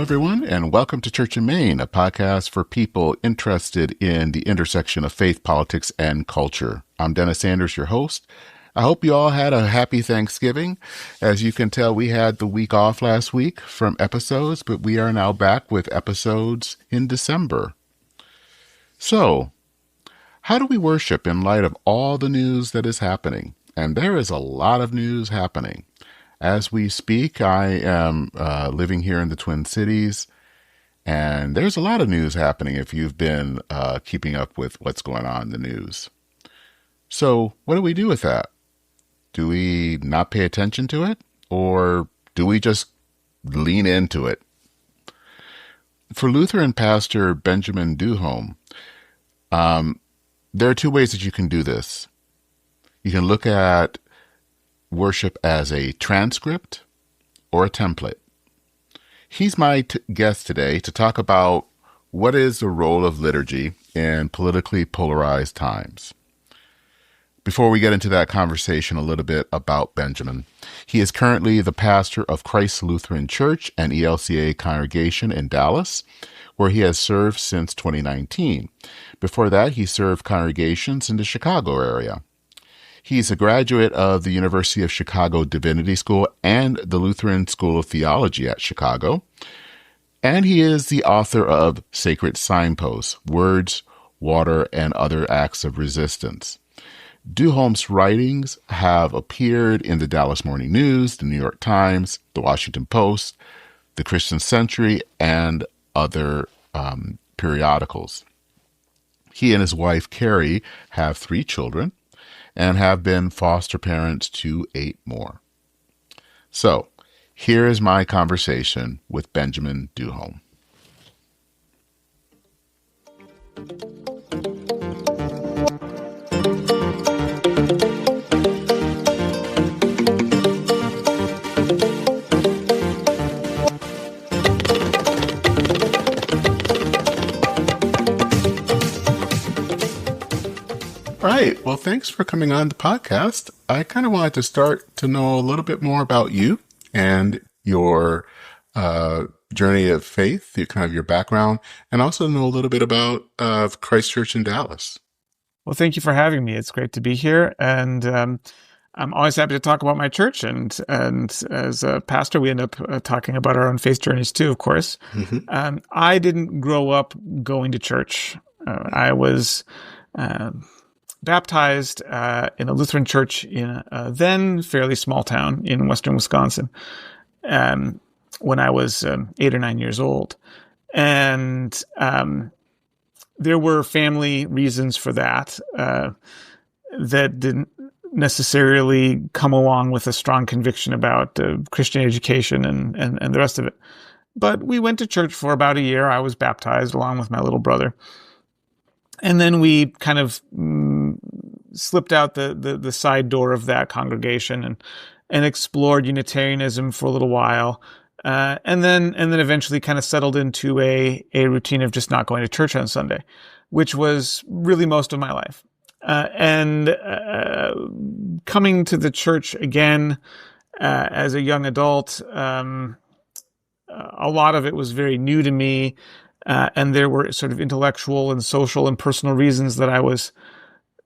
Hello, everyone, and welcome to Church and Main, a podcast for people interested in the intersection of faith, politics, and culture. I'm Dennis Sanders, your host. I hope you all had a happy Thanksgiving. As you can tell, we had the week off last week from episodes, but we are now back with episodes in December. So, how do we worship in light of all the news that is happening? And there is a lot of news happening. As we speak, I am living here in the Twin Cities, and there's a lot of news happening if you've been keeping up with what's going on in the news. So what do we do with that? Do we not pay attention to it, or do we just lean into it? For Lutheran Pastor Benjamin Duholm, there are two ways that you can do this. You can look at worship as a transcript or a template. He's my guest today to talk about what is the role of liturgy in politically polarized times. Before we get into that conversation, a little bit about Benjamin. He is currently the pastor of Christ Lutheran Church and ELCA congregation in Dallas, where he has served since 2019. Before that, he served congregations in the Chicago area. He's a graduate of the University of Chicago Divinity School and the Lutheran School of Theology at Chicago. And he is the author of Sacred Signposts, Words, Water, and Other Acts of Resistance. Duholm's writings have appeared in the Dallas Morning News, the New York Times, the Washington Post, the Christian Century, and other periodicals. He and his wife, Carrie, have 3 children and have been foster parents to 8 more. So, here is my conversation with Benjamin Duholm. All right. Well, thanks for coming on the podcast. I kind of wanted to start to know a little bit more about you and your journey of faith, your background, and also know a little bit about Christ Church in Dallas. Well, thank you for having me. It's great to be here, and I'm always happy to talk about my church. And as a pastor, we end up talking about our own faith journeys too, of course. Mm-hmm. I didn't grow up going to church. I was baptized in a Lutheran church in a then fairly small town in western Wisconsin when I was 8 or 9 years old. And there were family reasons for that that didn't necessarily come along with a strong conviction about Christian education and the rest of it. But we went to church for about a year. I was baptized along with my little brother. And then we kind of slipped out the side door of that congregation and explored Unitarianism for a little while, and then eventually kind of settled into a routine of just not going to church on Sunday, which was really most of my life. And coming to the church again as a young adult, a lot of it was very new to me. And there were sort of intellectual and social and personal reasons that I was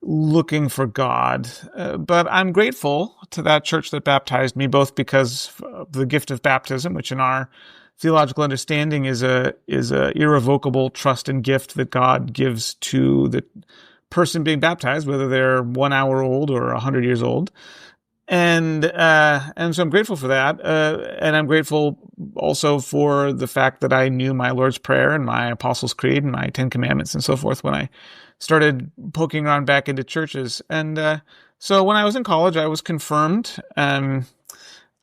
looking for God. But I'm grateful to that church that baptized me, both because of the gift of baptism, which in our theological understanding is a irrevocable trust and gift that God gives to the person being baptized, whether they're 1 hour old or 100 years old. And so I'm grateful for that. And I'm grateful also for the fact that I knew my Lord's Prayer and my Apostles' Creed and my 10 Commandments and so forth when I started poking around back into churches. And so when I was in college, I was confirmed. I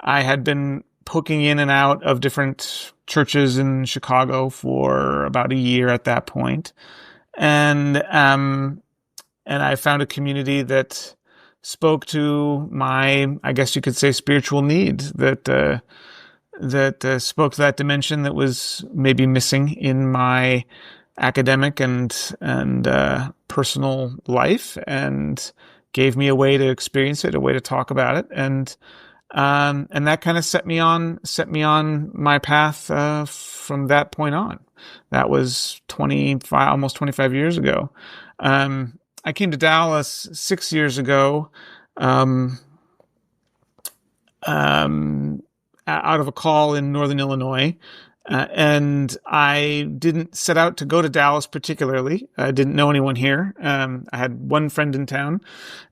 had been poking in and out of different churches in Chicago for about a year at that point. And I found a community that spoke to my, I guess you could say, spiritual need, that spoke to that dimension that was maybe missing in my academic and personal life, and gave me a way to experience it, a way to talk about it. And And that kind of set me on my path from that point on. That was 25, almost 25 years ago. I came to Dallas 6 years ago, um, out of a call in Northern Illinois. And I didn't set out to go to Dallas particularly. I didn't know anyone here. I had one friend in town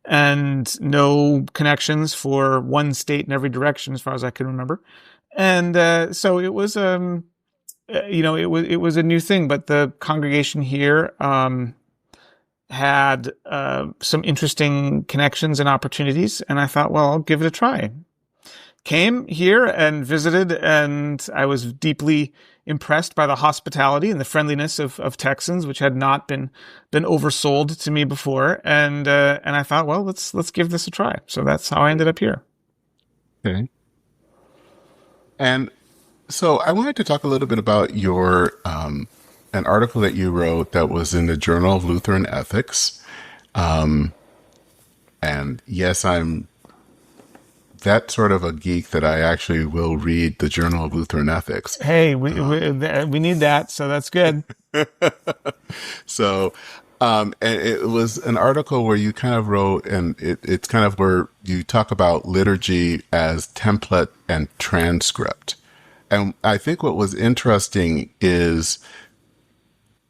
and no connections for one state in every direction as far as I can remember. And so it was, it was a new thing, but the congregation here had some interesting connections and opportunities. And I thought, well, I'll give it a try. Came here and visited, and I was deeply impressed by the hospitality and the friendliness of Texans, which had not been oversold to me before. And I thought, well, let's give this a try. So that's how I ended up here. Okay. And so I wanted to talk a little bit about your an article that you wrote that was in the Journal of Lutheran Ethics. And yes, I'm that sort of a geek that I actually will read the Journal of Lutheran Ethics. Hey, we need that, so that's good. So, and it was an article where you kind of wrote, and it's kind of where you talk about liturgy as template and transcript. And I think what was interesting is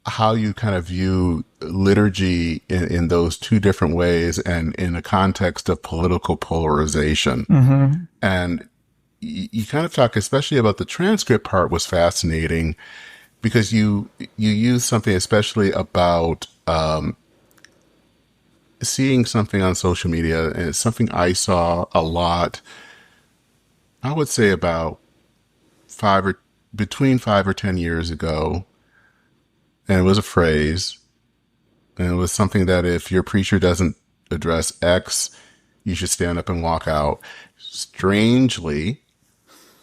how you kind of view liturgy in those two different ways and in a context of political polarization. Mm-hmm. And you kind of talk, especially about the transcript part was fascinating because you use something especially about seeing something on social media, and it's something I saw a lot, I would say about between 5 or 10 years ago. And it was a phrase, and it was something that if your preacher doesn't address X, you should stand up and walk out. Strangely,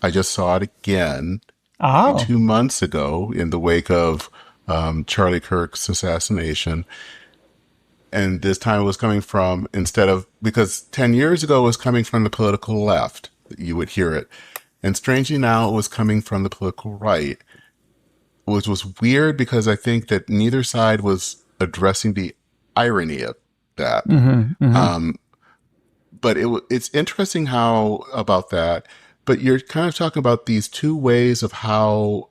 I just saw it again 2 months ago in the wake of Charlie Kirk's assassination. And this time it was coming from, because 10 years ago it was coming from the political left, you would hear it. And strangely now it was coming from the political right, which was weird because I think that neither side was addressing the irony of that. Mm-hmm, mm-hmm. But it's interesting how about that. But you're kind of talking about these two ways of how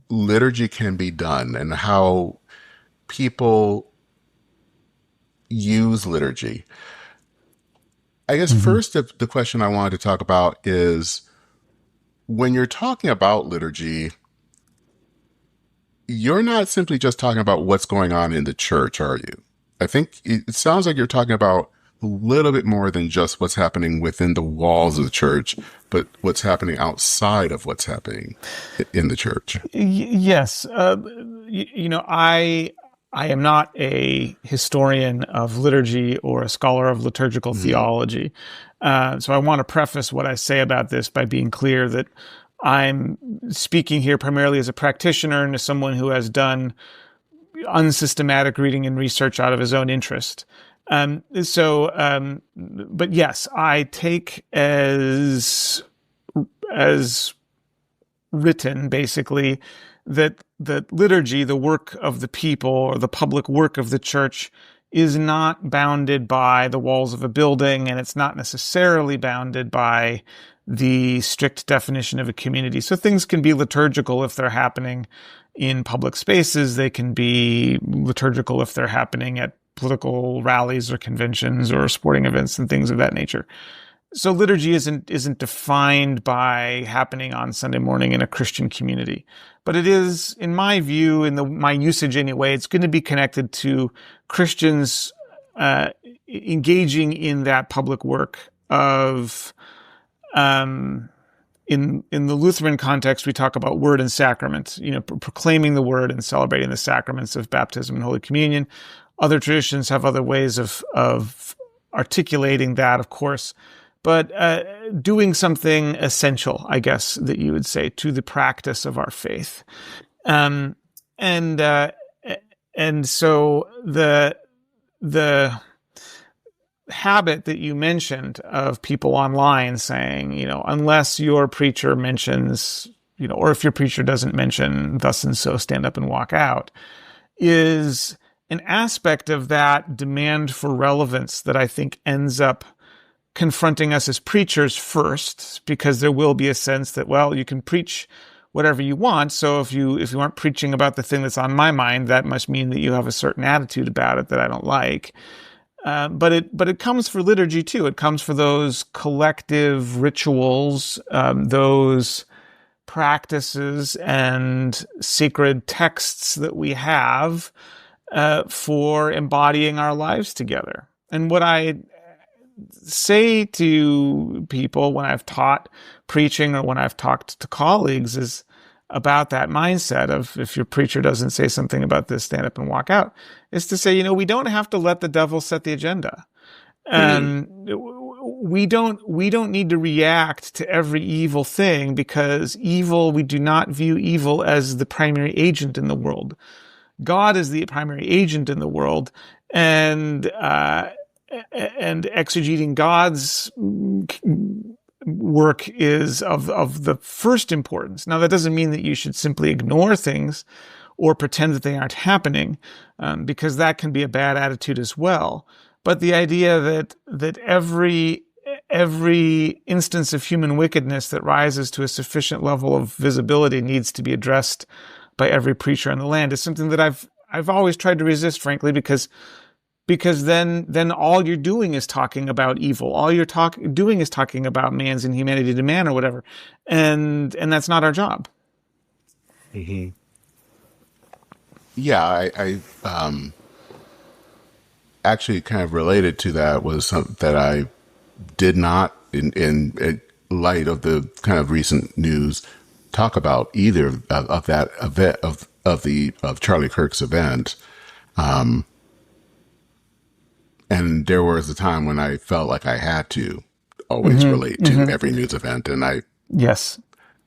liturgy can be done and how people use liturgy. I guess first the question I wanted to talk about is when you're talking about liturgy, you're not simply just talking about what's going on in the church, are you? I think it sounds like you're talking about a little bit more than just what's happening within the walls of the church, but what's happening outside of what's happening in the church. Yes. I am not a historian of liturgy or a scholar of liturgical theology. So I want to preface what I say about this by being clear that I'm speaking here primarily as a practitioner and as someone who has done unsystematic reading and research out of his own interest. But yes, I take as written, basically, that liturgy, the work of the people or the public work of the church, is not bounded by the walls of a building, and it's not necessarily bounded by the strict definition of a community. So things can be liturgical if they're happening in public spaces. They can be liturgical if they're happening at political rallies or conventions or sporting events and things of that nature. So liturgy isn't defined by happening on Sunday morning in a Christian community, but it is, in my view, my usage anyway, it's going to be connected to Christians engaging in that public work of, in the Lutheran context, we talk about word and sacrament, proclaiming the word and celebrating the sacraments of baptism and Holy Communion. Other traditions have other ways of articulating that, of course, but doing something essential, I guess, that you would say, to the practice of our faith. And so the habit that you mentioned of people online saying, unless your preacher mentions, or if your preacher doesn't mention thus and so, stand up and walk out, is an aspect of that demand for relevance that I think ends up confronting us as preachers first, because there will be a sense that, well, you can preach whatever you want. So if you aren't preaching about the thing that's on my mind, that must mean that you have a certain attitude about it that I don't like. But it comes for liturgy too. It comes for those collective rituals, those practices and sacred texts that we have for embodying our lives together. And what I say to people when I've taught preaching or when I've talked to colleagues is about that mindset of, if your preacher doesn't say something about this, stand up and walk out, is to say, we don't have to let the devil set the agenda. We don't need to react to every evil thing, because we do not view evil as the primary agent in the world. God is the primary agent in the world, and exegeting God's work is of the first importance. Now, that doesn't mean that you should simply ignore things or pretend that they aren't happening, because that can be a bad attitude as well. But the idea that every instance of human wickedness that rises to a sufficient level of visibility needs to be addressed by every preacher in the land is something that I've always tried to resist, frankly, because then all you're doing is talking about evil. All you're doing is talking about man's inhumanity to man or whatever. And that's not our job. Mm-hmm. Yeah, I actually kind of related to that was something that I did not, in light of the kind of recent news, talk about either of that event of Charlie Kirk's event. And there was a time when I felt like I had to always relate to every news event. And I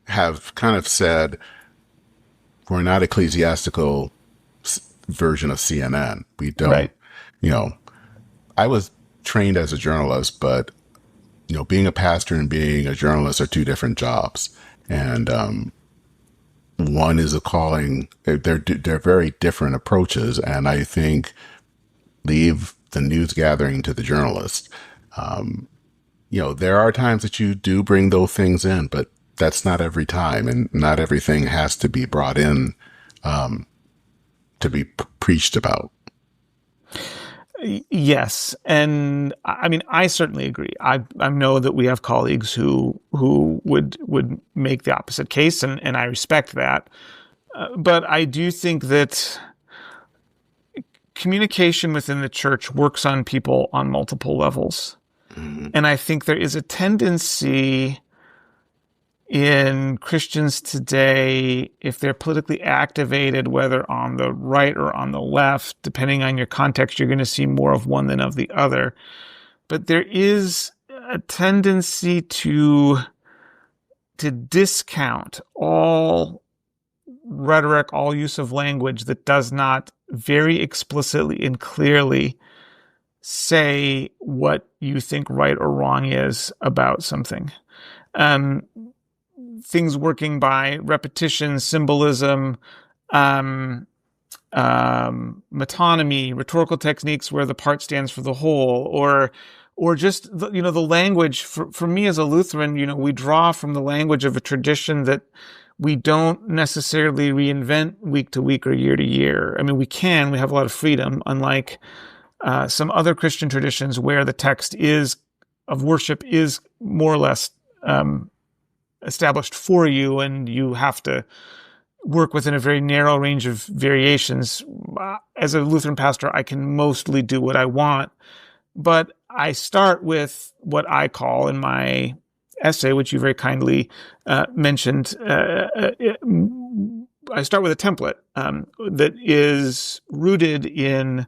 have kind of said, we're not ecclesiastical version of CNN. We don't, I was trained as a journalist, but, being a pastor and being a journalist are two different jobs. And one is a calling. They're very different approaches. And I think leave the news gathering to the journalist. There are times that you do bring those things in, but that's not every time, and not everything has to be brought in to be preached about. Yes, and I mean, I certainly agree. I know that we have colleagues who would make the opposite case, and I respect that. But I do think that communication within the church works on people on multiple levels. Mm-hmm. And I think there is a tendency in Christians today, if they're politically activated, whether on the right or on the left, depending on your context, you're going to see more of one than of the other. But there is a tendency to discount all rhetoric, all use of language that does not very explicitly and clearly say what you think right or wrong is about something. Things working by repetition, symbolism, metonymy, rhetorical techniques where the part stands for the whole, or just the language. For me as a Lutheran, we draw from the language of a tradition that we don't necessarily reinvent week to week or year to year. I mean, we have a lot of freedom, unlike some other Christian traditions where the text of worship is more or less established for you, and you have to work within a very narrow range of variations. As a Lutheran pastor, I can mostly do what I want, but I start with what I call in my essay, which you very kindly mentioned, I start with a template that is rooted in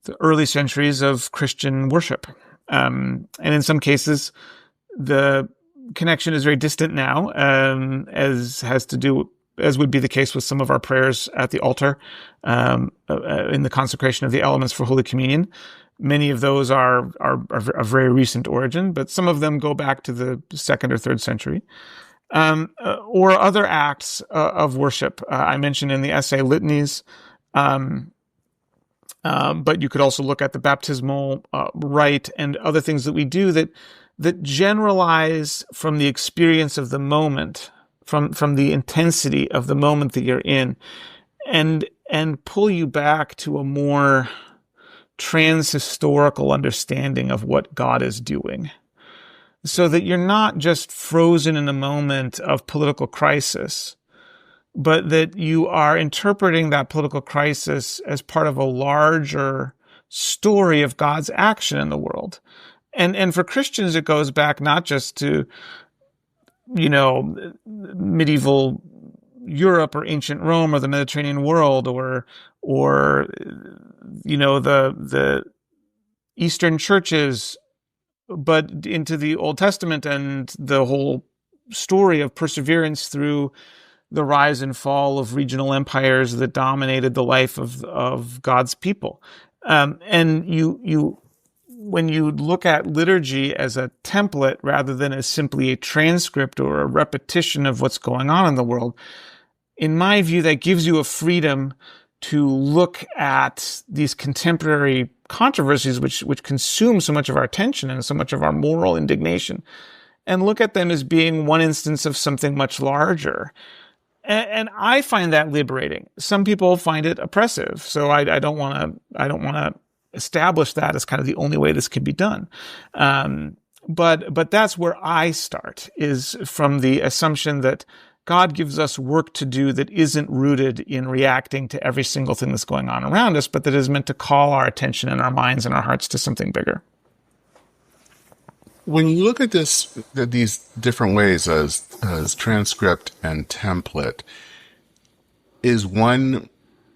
the early centuries of Christian worship. And in some cases, the connection is very distant now, as would be the case with some of our prayers at the altar in the consecration of the elements for Holy Communion. Many of those are of very recent origin, but some of them go back to the 2nd or 3rd century. Or other acts of worship. I mentioned in the essay litanies, but you could also look at the baptismal rite and other things that we do that generalize from the experience of the moment, from the intensity of the moment that you're in, and pull you back to a more trans-historical understanding of what God is doing, so that you're not just frozen in a moment of political crisis, but that you are interpreting that political crisis as part of a larger story of God's action in the world. And for Christians, it goes back not just to, medieval Europe or ancient Rome or the Mediterranean world or the Eastern churches, but into the Old Testament and the whole story of perseverance through the rise and fall of regional empires that dominated the life of God's people. And when you look at liturgy as a template rather than as simply a transcript or a repetition of what's going on in the world, in my view, that gives you a freedom to look at these contemporary controversies which consume so much of our attention and so much of our moral indignation, and look at them as being one instance of something much larger. And I find that liberating. Some people find it oppressive. So I don't want to establish that as kind of the only way this can be done. But that's where I start, is from the assumption that God gives us work to do that isn't rooted in reacting to every single thing that's going on around us, but that is meant to call our attention and our minds and our hearts to something bigger. When you look at these different ways as transcript and template, is one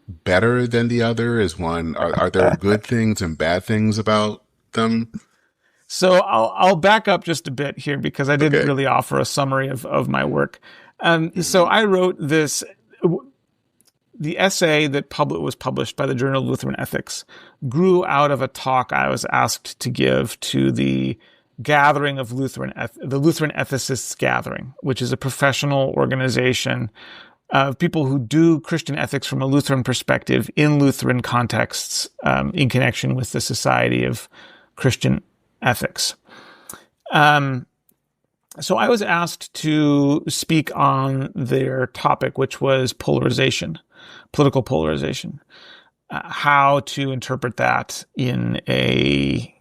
better than the other? Are there good things and bad things about them? So I'll back up just a bit here because I didn't really offer a summary of my work. So I wrote the essay that was published by the Journal of Lutheran Ethics grew out of a talk I was asked to give to the gathering of the Lutheran Ethicists Gathering, which is a professional organization of people who do Christian ethics from a Lutheran perspective in Lutheran contexts, in connection with the Society of Christian Ethics. So I was asked to speak on their topic, which was polarization, political polarization, how to interpret that in a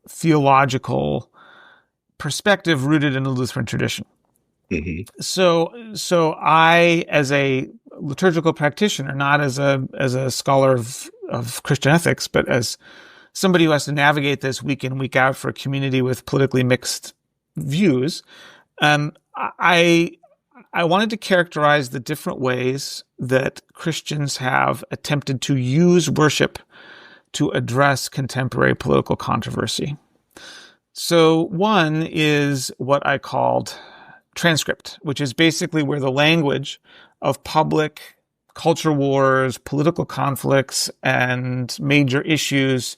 theological perspective rooted in the Lutheran tradition. Mm-hmm. So I, as a liturgical practitioner, not as a scholar of Christian ethics, but as somebody who has to navigate this week in, week out for a community with politically mixed views, I wanted to characterize the different ways that Christians have attempted to use worship to address contemporary political controversy. So one is what I called transcript, which is basically where the language of public culture wars, political conflicts, and major issues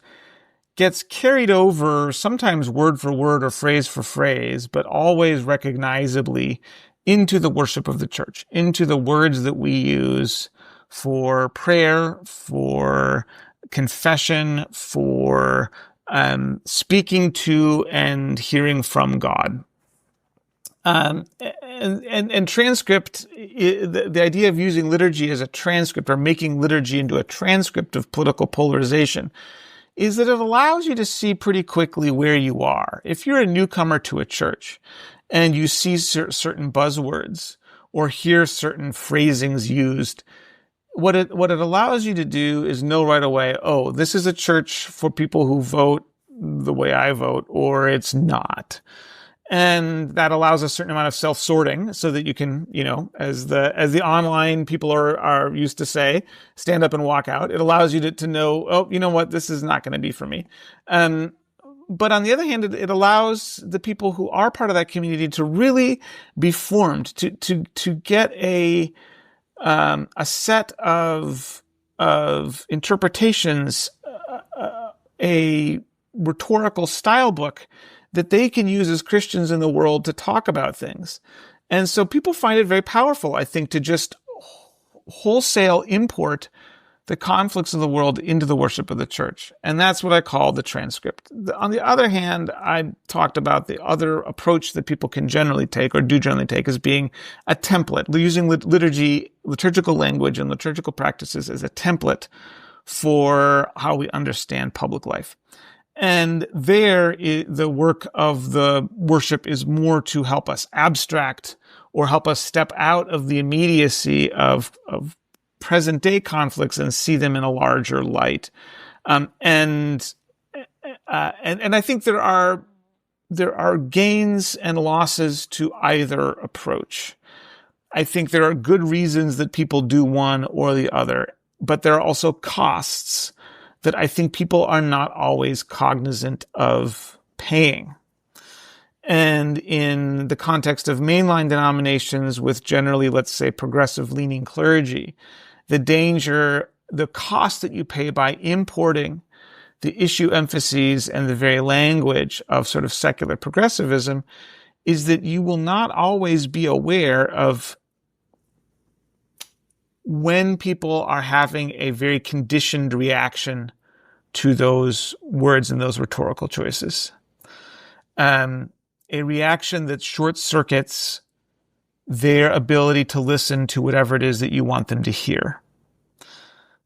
gets carried over, sometimes word for word or phrase for phrase, but always recognizably into the worship of the church, into the words that we use for prayer, for confession, for speaking to and hearing from God. And transcript, the idea of using liturgy as a transcript or making liturgy into a transcript of political polarization is that it allows you to see pretty quickly where you are. If you're a newcomer to a church and you see certain buzzwords or hear certain phrasings used, what it allows you to do is know right away, oh, this is a church for people who vote the way I vote, or it's not. And that allows a certain amount of self-sorting so that you can, as the online people are used to say, stand up and walk out. It allows you to know, oh, you know what, this is not going to be for me. But on the other hand, it allows the people who are part of that community to really be formed, to get a set of interpretations a rhetorical style book that they can use as Christians in the world to talk about things. And so people find it very powerful, I think, to just wholesale import the conflicts of the world into the worship of the church. And that's what I call the transcript. On the other hand, I talked about the other approach that people can generally take or do generally take as being a template, using liturgy, liturgical language and liturgical practices as a template for how we understand public life. And there, the work of the worship is more to help us abstract or help us step out of the immediacy of present day conflicts and see them in a larger light. And I think there are gains and losses to either approach. I think there are good reasons that people do one or the other, but there are also costs that I think people are not always cognizant of paying. And in the context of mainline denominations with generally, let's say, progressive-leaning clergy, the cost that you pay by importing the issue emphases and the very language of sort of secular progressivism is that you will not always be aware of when people are having a very conditioned reaction to those words and those rhetorical choices. A reaction that short circuits their ability to listen to whatever it is that you want them to hear.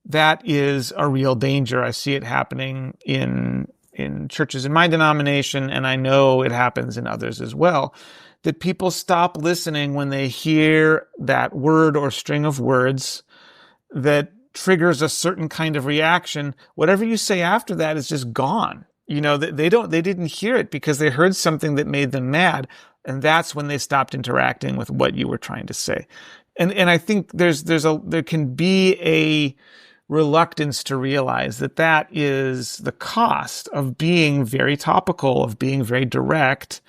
That is a real danger. I see it happening in churches in my denomination, and I know it happens in others as well, that people stop listening when they hear that word or string of words that triggers a certain kind of reaction. Whatever you say after that is just gone. You know, they didn't hear it because they heard something that made them mad. And that's when they stopped interacting with what you were trying to say. And I think there can be a reluctance to realize that is the cost of being very topical, of being very direct,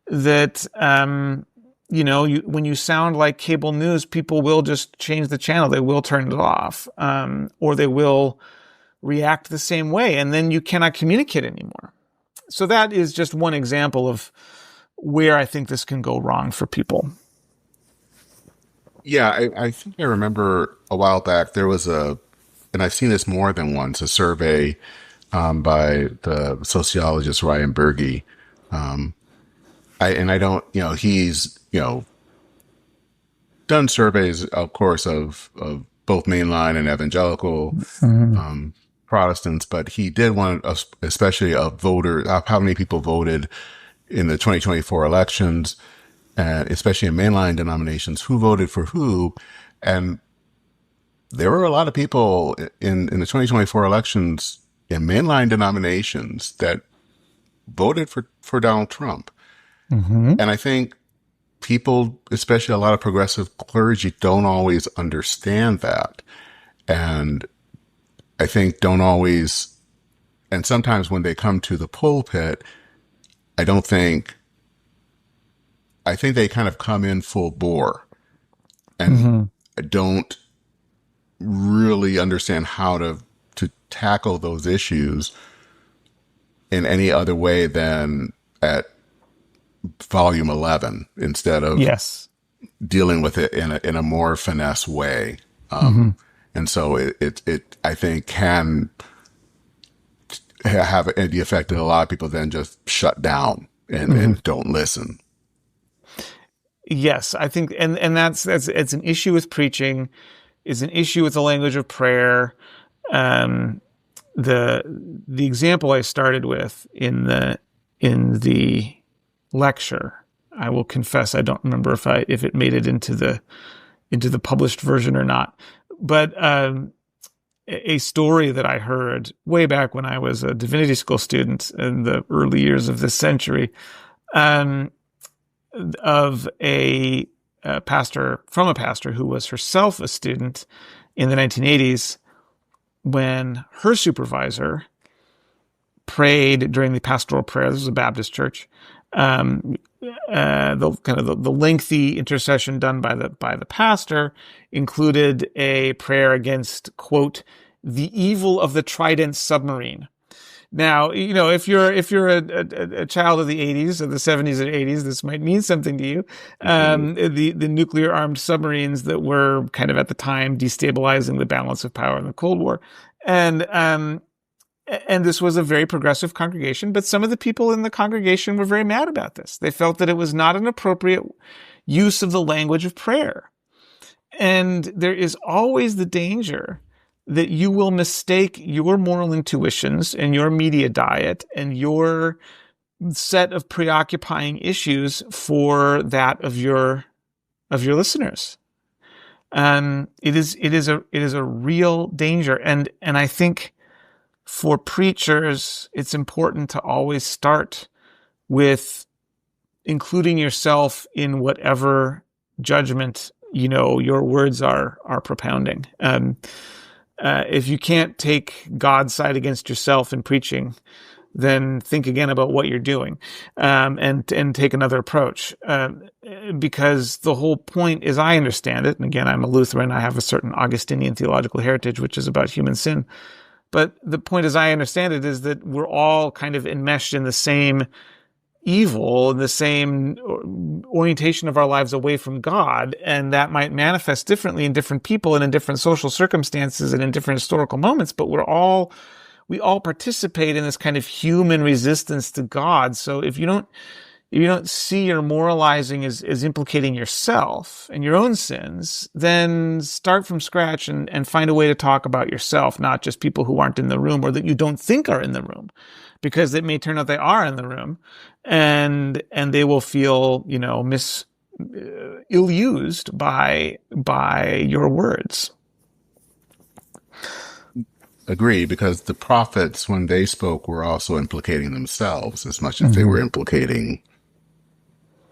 that, when you sound like cable news, people will just change the channel. They will turn it off, or they will react the same way, and then you cannot communicate anymore. So that is just one example of where I think this can go wrong for people. Yeah, I think I remember a while back there was and I've seen this more than once, a survey by the sociologist Ryan Berge. He's done surveys, of course, of both mainline and evangelical Protestants, but he did one especially of voters, how many people voted in the 2024 elections, and especially in mainline denominations, who voted for who. And there were a lot of people in the 2024 elections in mainline denominations that voted for Donald Trump. And I think people, especially a lot of progressive clergy, don't always understand that. And I think and sometimes when they come to the pulpit, I think they kind of come in full bore and don't really understand how to tackle those issues in any other way than at volume 11, instead of dealing with it in a more finesse way. And so it I think can have the effect that a lot of people then just shut down and don't listen. Yes, I think, and that's it's an issue with preaching, is an issue with the language of prayer. The example I started with in the lecture, I will confess I don't remember if it made it into the published version or not, but a story that I heard way back when I was a divinity school student in the early years of this century, of a pastor who was herself a student in the 1980s, when her supervisor prayed during the pastoral prayer. This was a Baptist church. The lengthy intercession done by the pastor included a prayer against, quote, the evil of the Trident submarine. Now, if you're a child of the 80s or the 70s or 80s, this might mean something to you. The nuclear armed submarines that were kind of at the time destabilizing the balance of power in the Cold War, and this was a very progressive congregation. But some of the people in the congregation were very mad about this. They felt that it was not an appropriate use of the language of prayer, and there is always the danger that you will mistake your moral intuitions and your media diet and your set of preoccupying issues for that of your listeners. It is a real danger, and I think for preachers, it's important to always start with including yourself in whatever judgment your words are propounding. If you can't take God's side against yourself in preaching, then think again about what you're doing, and take another approach. Because the whole point, as I understand it, and again, I'm a Lutheran, I have a certain Augustinian theological heritage, which is about human sin. But the point, as I understand it, is that we're all kind of enmeshed in the same evil and the same orientation of our lives away from God, and that might manifest differently in different people and in different social circumstances and in different historical moments, but we all participate in this kind of human resistance to God. So if you don't see your moralizing as implicating yourself and your own sins, then start from scratch and find a way to talk about yourself, not just people who aren't in the room or that you don't think are in the room, because it may turn out they are in the room, and they will feel, ill-used by your words. Agree, because the prophets, when they spoke, were also implicating themselves as much as they were implicating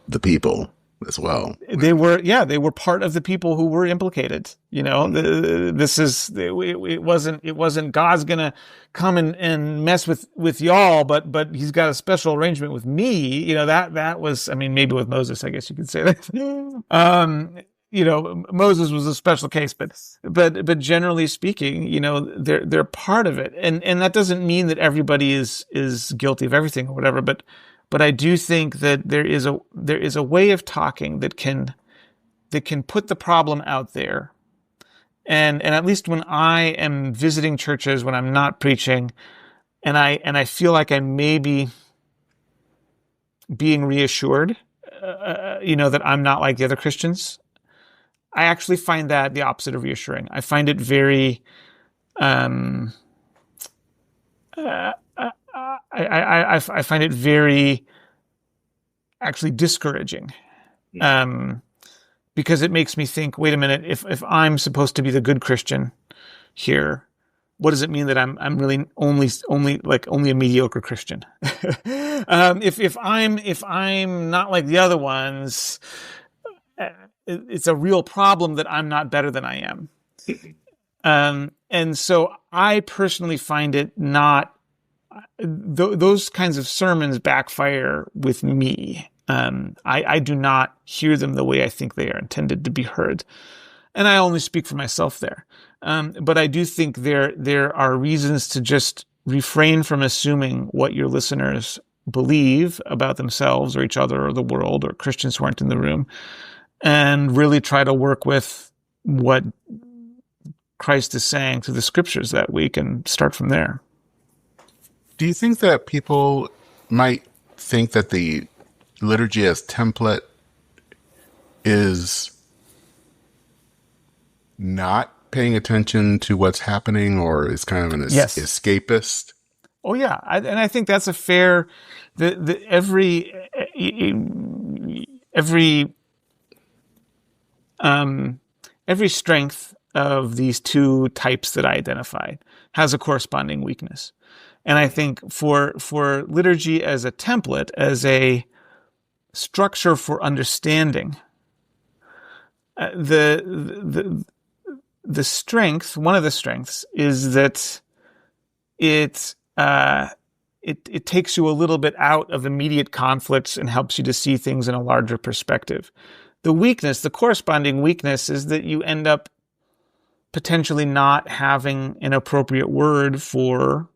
the people as well. They were part of the people who were implicated. It wasn't God's gonna come and mess with y'all, but he's got a special arrangement with me. That was, maybe with Moses, I guess you could say that. Moses was a special case, but generally speaking, they're part of it, and that doesn't mean that everybody is guilty of everything or whatever, but I do think that there is a way of talking that can put the problem out there, and at least when I am visiting churches, when I'm not preaching, and I feel like I may be being reassured, that I'm not like the other Christians. I actually find that the opposite of reassuring. I find it very, I find it very actually discouraging, because it makes me think, wait a minute, if I'm supposed to be the good Christian here, what does it mean that I'm really only a mediocre Christian? If I'm not like the other ones, it's a real problem that I'm not better than I am. And so I personally find it not, those kinds of sermons backfire with me. I do not hear them the way I think they are intended to be heard. And I only speak for myself there. But I do think there are reasons to just refrain from assuming what your listeners believe about themselves or each other or the world or Christians who aren't in the room, and really try to work with what Christ is saying through the scriptures that week and start from there. Do you think that people might think that the liturgy as template is not paying attention to what's happening, or is kind of an escapist? Oh yeah, and I think that's a fair. Every strength of these two types that I identified has a corresponding weakness. And I think for liturgy as a template, as a structure for understanding, the strength, one of the strengths, is that it takes you a little bit out of immediate conflicts and helps you to see things in a larger perspective. The weakness, the corresponding weakness, is that you end up potentially not having an appropriate word for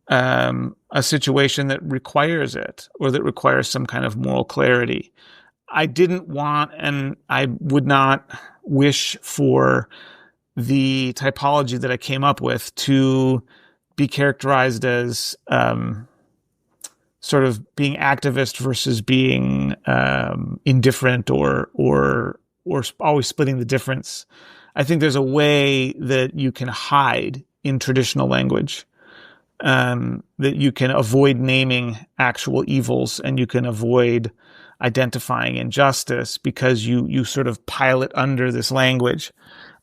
a situation that requires it, or that requires some kind of moral clarity. I didn't want, and I would not wish for the typology that I came up with to be characterized as sort of being activist versus being indifferent, or always splitting the difference. I think there's a way that you can hide in traditional language, that you can avoid naming actual evils, and you can avoid identifying injustice, because you sort of pile it under this language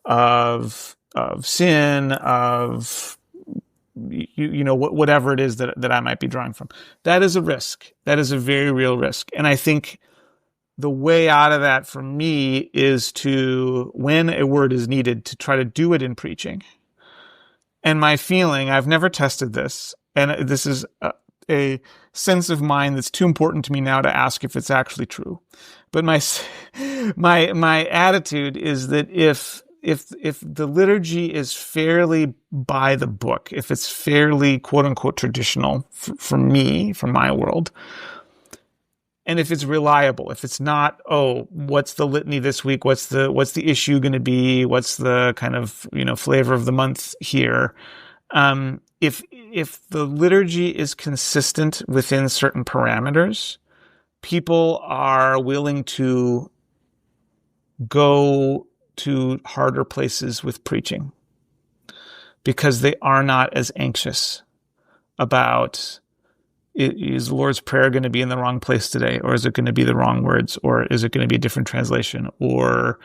of sin, of whatever it is that I might be drawing from. That is a risk. That is a very real risk. And I think the way out of that for me is to, when a word is needed, to try to do it in preaching. And my feeling, I've never tested this, and this is a sense of mine that's too important to me now to ask if it's actually true. But my attitude is that if the liturgy is fairly by the book, if it's fairly quote unquote traditional for me, from my world, and if it's reliable, if it's not, what's the litany this week? What's the issue going to be? What's the kind of, flavor of the month here? If the liturgy is consistent within certain parameters, people are willing to go to harder places with preaching, because they are not as anxious about, is the Lord's Prayer going to be in the wrong place today? Or is it going to be the wrong words? Or is it going to be a different translation? Or,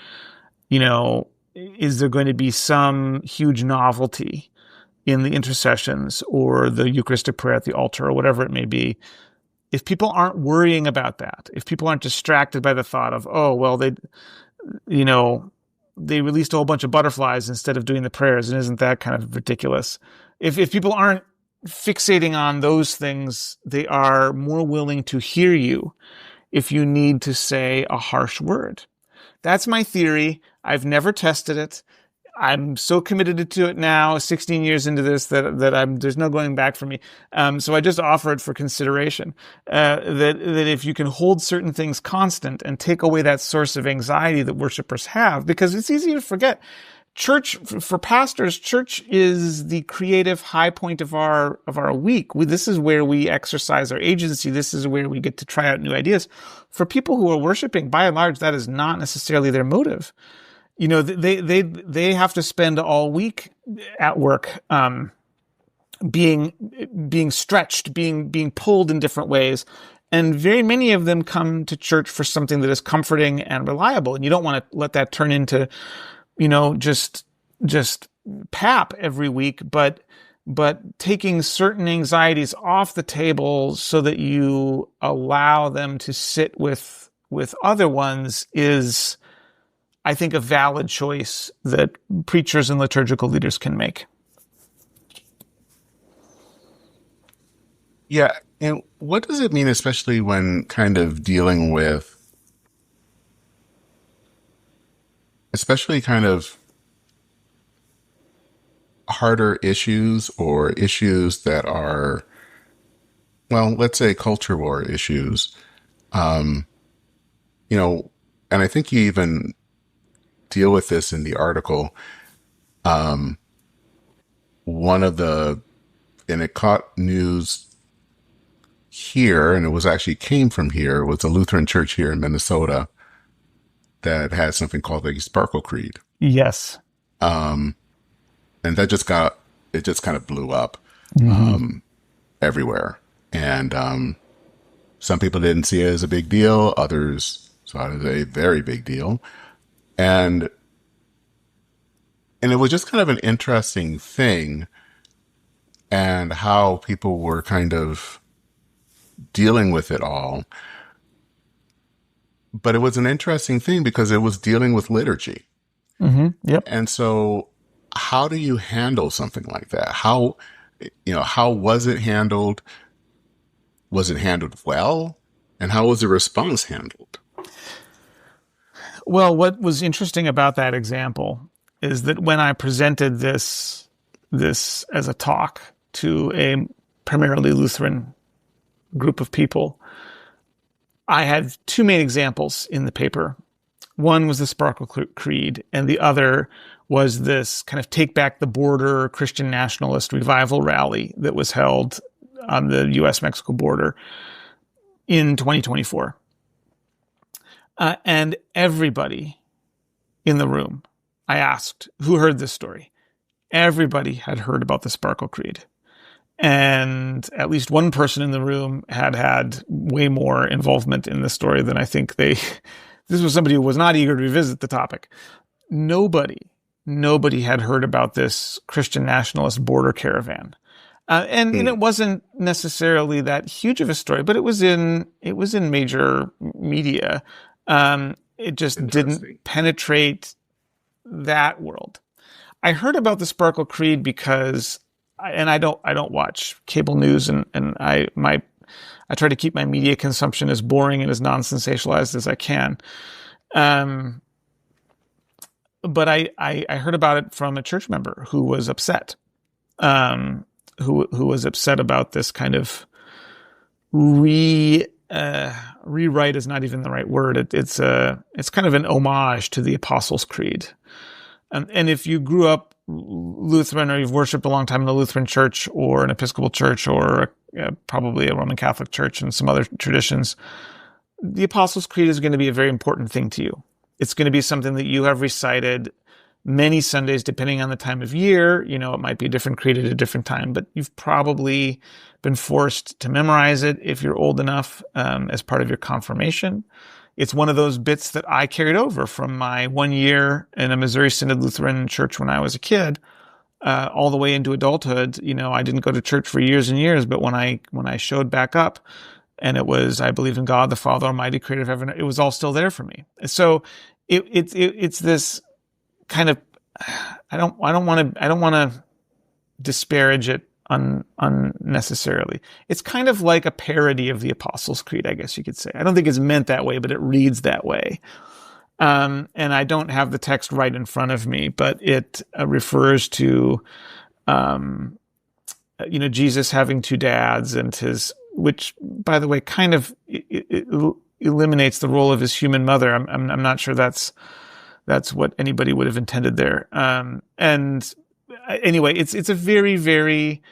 is there going to be some huge novelty in the intercessions or the Eucharistic prayer at the altar, or whatever it may be? If people aren't worrying about that, if people aren't distracted by the thought of, they released a whole bunch of butterflies instead of doing the prayers, and isn't that kind of ridiculous? If people aren't fixating on those things, they are more willing to hear you if you need to say a harsh word. That's my theory. I've never tested it. I'm so committed to it now, 16 years into this, that there's no going back for me. So I just offer it for consideration. That if you can hold certain things constant and take away that source of anxiety that worshipers have, because it's easy to forget. Church, for pastors, church is the creative high point of our week. This is where we exercise our agency. This is where we get to try out new ideas. For people who are worshiping, by and large, that is not necessarily their motive. They have to spend all week at work, being stretched, being pulled in different ways. And very many of them come to church for something that is comforting and reliable. And you don't want to let that turn into, just pap every week, but taking certain anxieties off the table so that you allow them to sit with other ones is, I think, a valid choice that preachers and liturgical leaders can make. Yeah. And what does it mean, especially when kind of dealing with, especially kind of harder issues, or issues that are, well, let's say culture war issues, and I think you even deal with this in the article. One of the, and it caught news here, and it was actually came from here, was a Lutheran church here in Minnesota that had something called the Sparkle Creed. Yes. And that just kind of blew up everywhere. And some people didn't see it as a big deal. Others saw it as a very big deal. And it was just kind of an interesting thing, and how people were kind of dealing with it all. But it was an interesting thing because it was dealing with liturgy. Mm-hmm. Yep. And so how do you handle something like that? How was it handled? Was it handled well? And how was the response handled? Well, what was interesting about that example is that when I presented this as a talk to a primarily Lutheran group of people. I had two main examples in the paper. One was the Sparkle Creed, and the other was this kind of Take Back the Border Christian nationalist revival rally that was held on the U.S.-Mexico border in 2024. And everybody in the room, I asked, who heard this story? Everybody had heard about the Sparkle Creed. And at least one person in the room had way more involvement in the story than I think this was somebody who was not eager to revisit the topic. Nobody had heard about this Christian nationalist border caravan. And it wasn't necessarily that huge of a story, but it was in major media. It just didn't penetrate that world. I heard about the Sparkle Creed because, and I don't watch cable news, and I try to keep my media consumption as boring and as non-sensationalized as I can. But I heard about it from a church member who was upset, who was upset about this kind of rewrite is not even the right word. It's kind of an homage to the Apostles' Creed. And if you grew up Lutheran, or you've worshipped a long time in the Lutheran Church or an Episcopal Church or probably a Roman Catholic Church and some other traditions, the Apostles' Creed is going to be a very important thing to you. It's going to be something that you have recited many Sundays, depending on the time of year. You know, it might be a different creed at a different time, but you've probably been forced to memorize it if you're old enough, as part of your confirmation. It's one of those bits that I carried over from my 1 year in a Missouri Synod Lutheran church when I was a kid, all the way into adulthood. You know, I didn't go to church for years and years, but when I showed back up, and it was, I believe in God, the Father Almighty, creator of heaven, it was all still there for me. So it's this kind of, I don't want to disparage it unnecessarily. It's kind of like a parody of the Apostles' Creed, I guess you could say. I don't think it's meant that way, but it reads that way. And I don't have the text right in front of me, but it refers to, Jesus having two dads, and which, by the way, kind of eliminates the role of his human mother. I'm not sure that's what anybody would have intended there. And anyway, it's a very, very,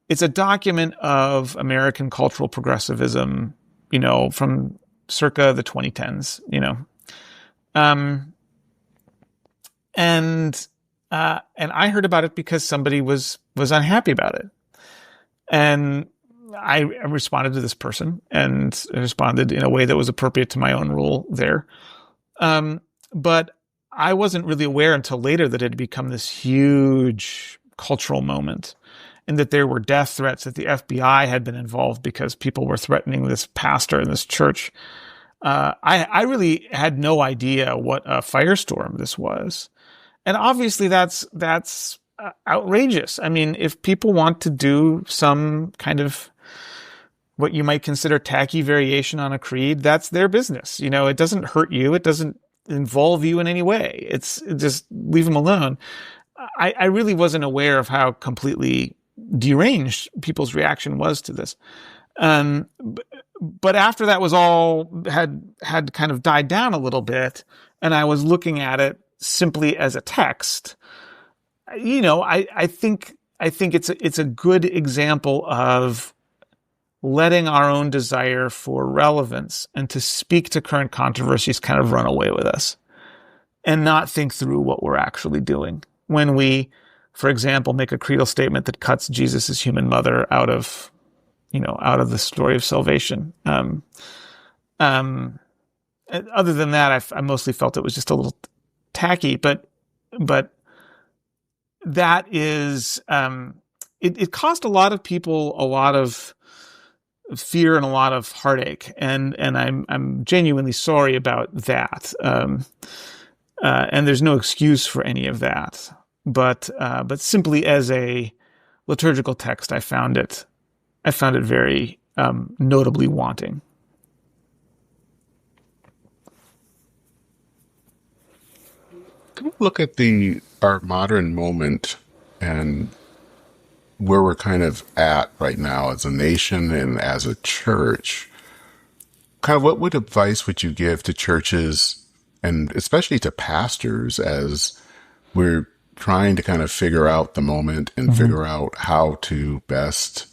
it's a document of American cultural progressivism, from circa the 2010s, and I heard about it because somebody was unhappy about it. And I responded to this person, and I responded in a way that was appropriate to my own role there. But I wasn't really aware until later that it had become this huge cultural moment, and that there were death threats, that the FBI had been involved because people were threatening this pastor in this church. I really had no idea what a firestorm this was. And obviously that's outrageous. I mean, if people want to do some kind of what you might consider tacky variation on a creed, that's their business. It doesn't hurt you. It doesn't involve you in any way. It's just leave them alone. I really wasn't aware of how completely deranged people's reaction was to this. But after that was all had kind of died down a little bit, and I was looking at it simply as a text, I think it's a good example of letting our own desire for relevance and to speak to current controversies kind of run away with us, and not think through what we're actually doing when we, for example, make a creedal statement that cuts Jesus' human mother out of the story of salvation. Other than that, I mostly felt it was just a little tacky, but that is, it caused a lot of people a lot of fear and a lot of heartache, and I'm genuinely sorry about that. And there's no excuse for any of that, but simply as a liturgical text, I found it very notably wanting. Can we look at our modern moment and where we're kind of at right now as a nation and as a church, kind of what advice would you give to churches and especially to pastors as we're trying to kind of figure out the moment and figure out how to best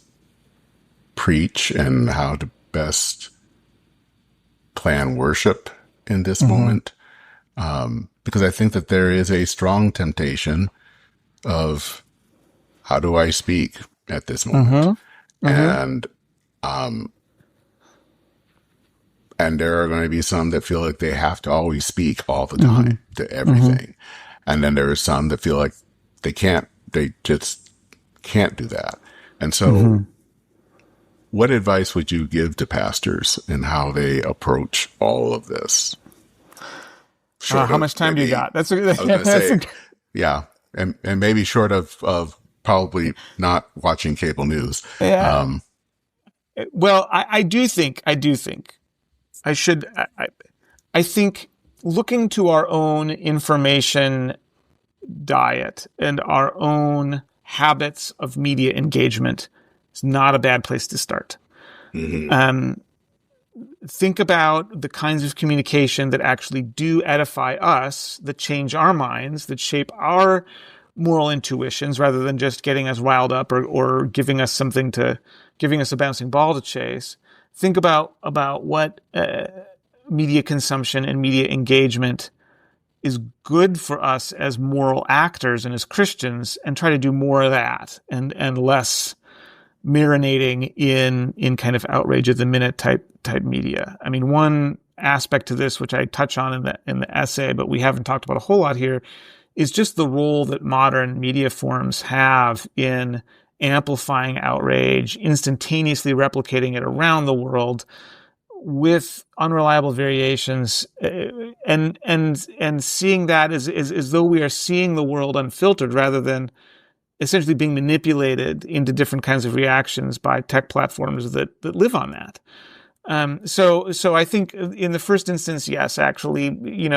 preach and how to best plan worship in this moment? Because I think that there is a strong temptation of how do I speak at this moment? And and there are going to be some that feel like they have to always speak all the time to everything. And then there are some that feel like they just can't do that. And so what advice would you give to pastors in how they approach all of this? How much time do you got? That's yeah. And maybe short of probably not watching cable news. Yeah. Well, I think looking to our own information diet and our own habits of media engagement is not a bad place to start. Think about the kinds of communication that actually do edify us, that change our minds, that shape our moral intuitions rather than just getting us riled up or giving us a bouncing ball to chase. Think about what media consumption and media engagement is good for us as moral actors and as Christians, and try to do more of that and less marinating in kind of outrage of the minute type media. I mean, one aspect to this, which I touch on in the essay, but we haven't talked about a whole lot here, is just the role that modern media forms have in amplifying outrage, instantaneously replicating it around the world with unreliable variations, and seeing that as though we are seeing the world unfiltered rather than essentially being manipulated into different kinds of reactions by tech platforms that live on that. So I think in the first instance, yes, actually, look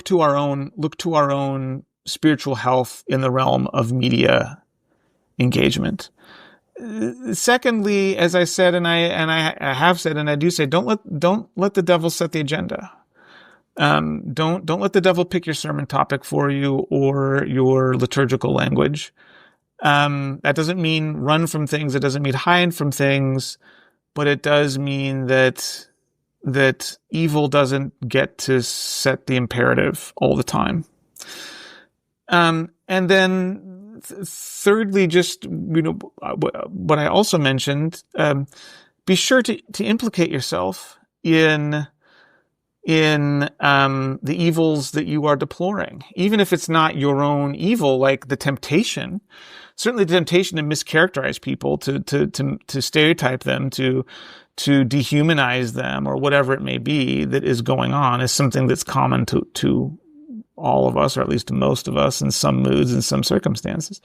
to our own spiritual health in the realm of media engagement. Secondly, as I said, and I have said, and I do say, don't let the devil set the agenda. Don't let the devil pick your sermon topic for you or your liturgical language. That doesn't mean run from things. It doesn't mean hide from things, but it does mean that evil doesn't get to set the imperative all the time. And then thirdly, just, what I also mentioned, be sure to implicate yourself in the evils that you are deploring, even if it's not your own evil, like the temptation, certainly the temptation to mischaracterize people, to stereotype them, to dehumanize them, or whatever it may be that is going on, is something that's common to all of us, or at least to most of us, in some moods and some circumstances,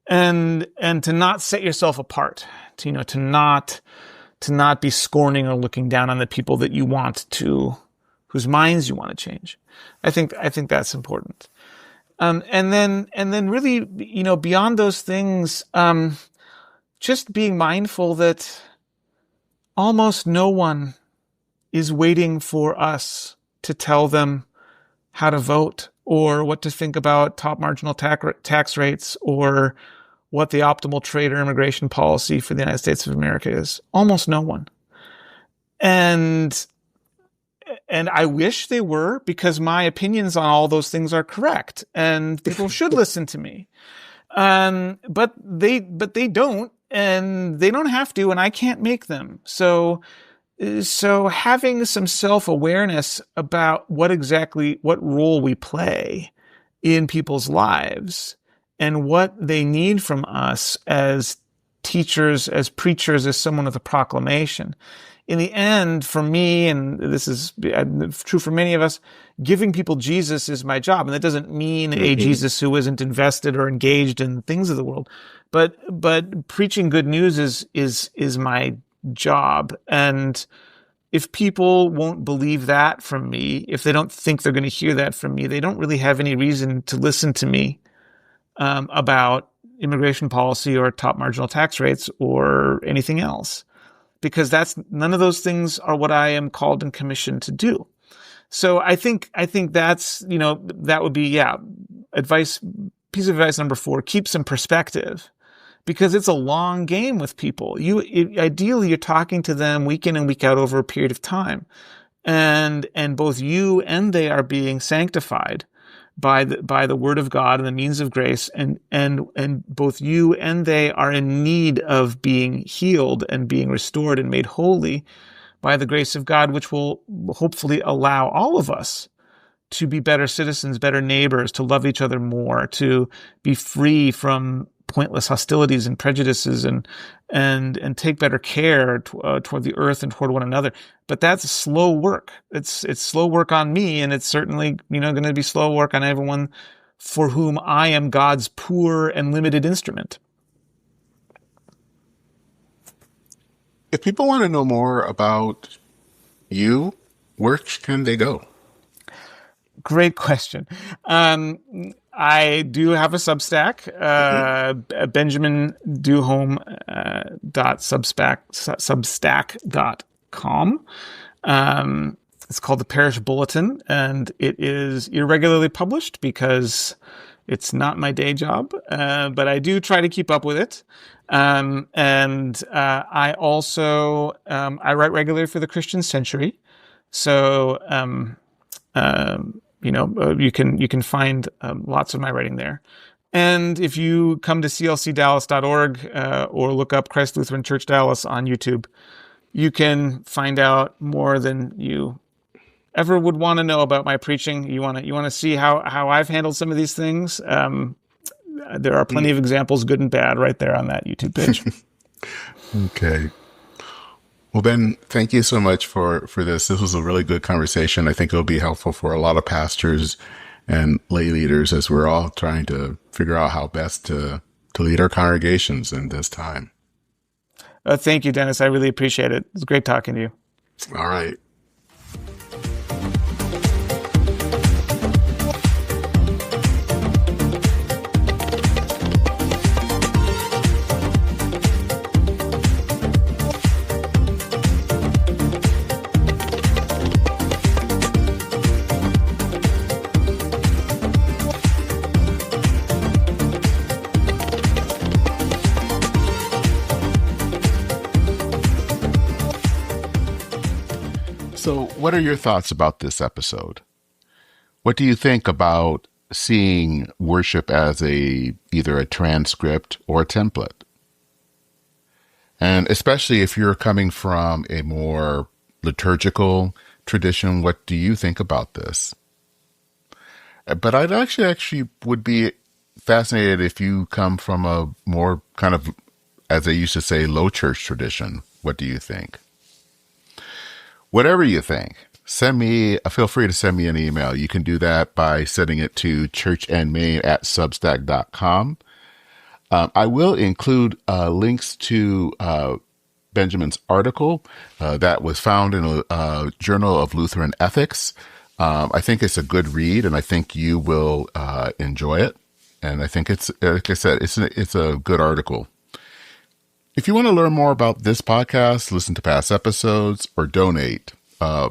and to not set yourself apart, to not be scorning or looking down on the people that you want to, whose minds you want to change. I think that's important. And then really, beyond those things, just being mindful that almost no one is waiting for us to tell them how to vote or what to think about top marginal tax rates or what the optimal trade or immigration policy for the United States of America is. Almost no one. And I wish they were, because my opinions on all those things are correct and people should listen to me. But they don't, and they don't have to, and I can't make them. So having some self-awareness about what role we play in people's lives and what they need from us as teachers, as preachers, as someone with a proclamation. In the end, for me, and this is true for many of us, giving people Jesus is my job. And that doesn't mean a Jesus who isn't invested or engaged in things of the world. But preaching good news is my job. And if people won't believe that from me, if they don't think they're going to hear that from me, they don't really have any reason to listen to me about immigration policy or top marginal tax rates or anything else, because none of those things are what I am called and commissioned to do. So I think that's, that would be, piece of advice number 4, keep some perspective, because it's a long game with people. Ideally, you're talking to them week in and week out over a period of time. And both you and they are being sanctified by the word of God and the means of grace. And both you and they are in need of being healed and being restored and made holy by the grace of God, which will hopefully allow all of us to be better citizens, better neighbors, to love each other more, to be free from pointless hostilities and prejudices, and take better care toward the earth and toward one another. But that's slow work. It's slow work on me, and it's certainly going to be slow work on everyone for whom I am God's poor and limited instrument. If people want to know more about you, where can they go? Great question. I do have a Substack, Benjamin Duholm substack.com. It's called the Parish Bulletin, and it is irregularly published because it's not my day job, but I do try to keep up with it. I also I write regularly for the Christian Century, so you can find lots of my writing there. And if you come to clcdallas.org or look up Christ Lutheran Church Dallas on YouTube, you can find out more than you ever would want to know about my preaching. You want to see how I've handled some of these things. There are plenty of examples, good and bad, right there on that YouTube page. Okay. Well, Ben, thank you so much for this. This was a really good conversation. I think it'll be helpful for a lot of pastors and lay leaders as we're all trying to figure out how best to lead our congregations in this time. Thank you, Dennis. I really appreciate it. It's great talking to you. All right. So, what are your thoughts about this episode? What do you think about seeing worship as either a transcript or a template? And especially if you're coming from a more liturgical tradition, what do you think about this? But I'd actually would be fascinated if you come from a more kind of, as they used to say, low church tradition. What do you think? Whatever you think, feel free to send me an email. You can do that by sending it to churchandmain@substack.com. I will include links to Benjamin's article that was found in a Journal of Lutheran Ethics. I think it's a good read, and I think you will enjoy it. And I think it's, like I said, it's a good article. If you want to learn more about this podcast, listen to past episodes, or donate,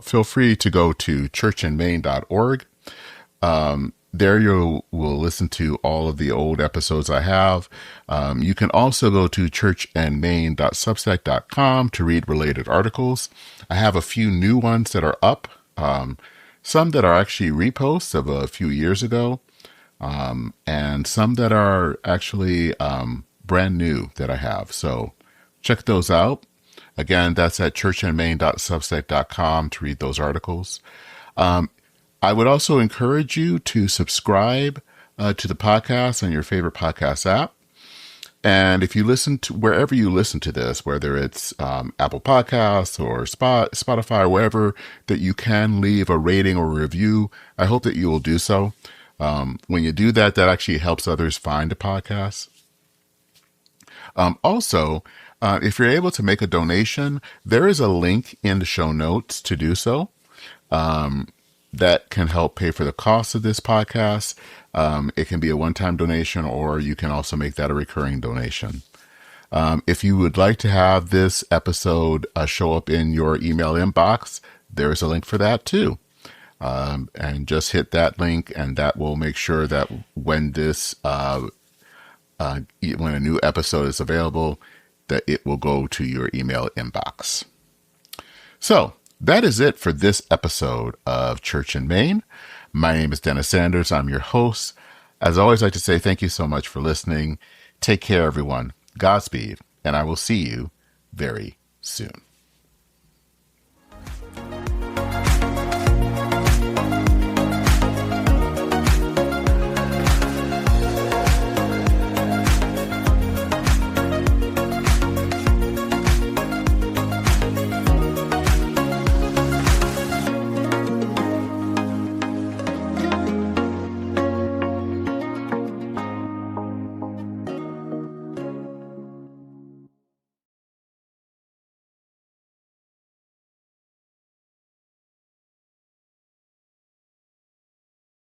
feel free to go to churchandmain.org. There you will listen to all of the old episodes I have. You can also go to churchandmain.substack.com to read related articles. I have a few new ones that are up, some that are actually reposts of a few years ago, and some that are actually brand new that I have. So check those out. Again, that's at churchandmain.substack.com to read those articles. I would also encourage you to subscribe to the podcast on your favorite podcast app. And if you listen to wherever you listen to this, whether it's Apple Podcasts or Spotify or wherever, that you can leave a rating or review, I hope that you will do so. When you do that, that actually helps others find the podcast. Also, if you're able to make a donation, there is a link in the show notes to do so. that can help pay for the cost of this podcast. It can be a one-time donation, or you can also make that a recurring donation. If you would like to have this episode show up in your email inbox, there is a link for that too. And just hit that link, and that will make sure that when when a new episode is available, that it will go to your email inbox. So that is it for this episode of Church in Main. My name is Dennis Sanders. I'm your host. As always, I'd like to say thank you so much for listening. Take care, everyone. Godspeed, and I will see you very soon.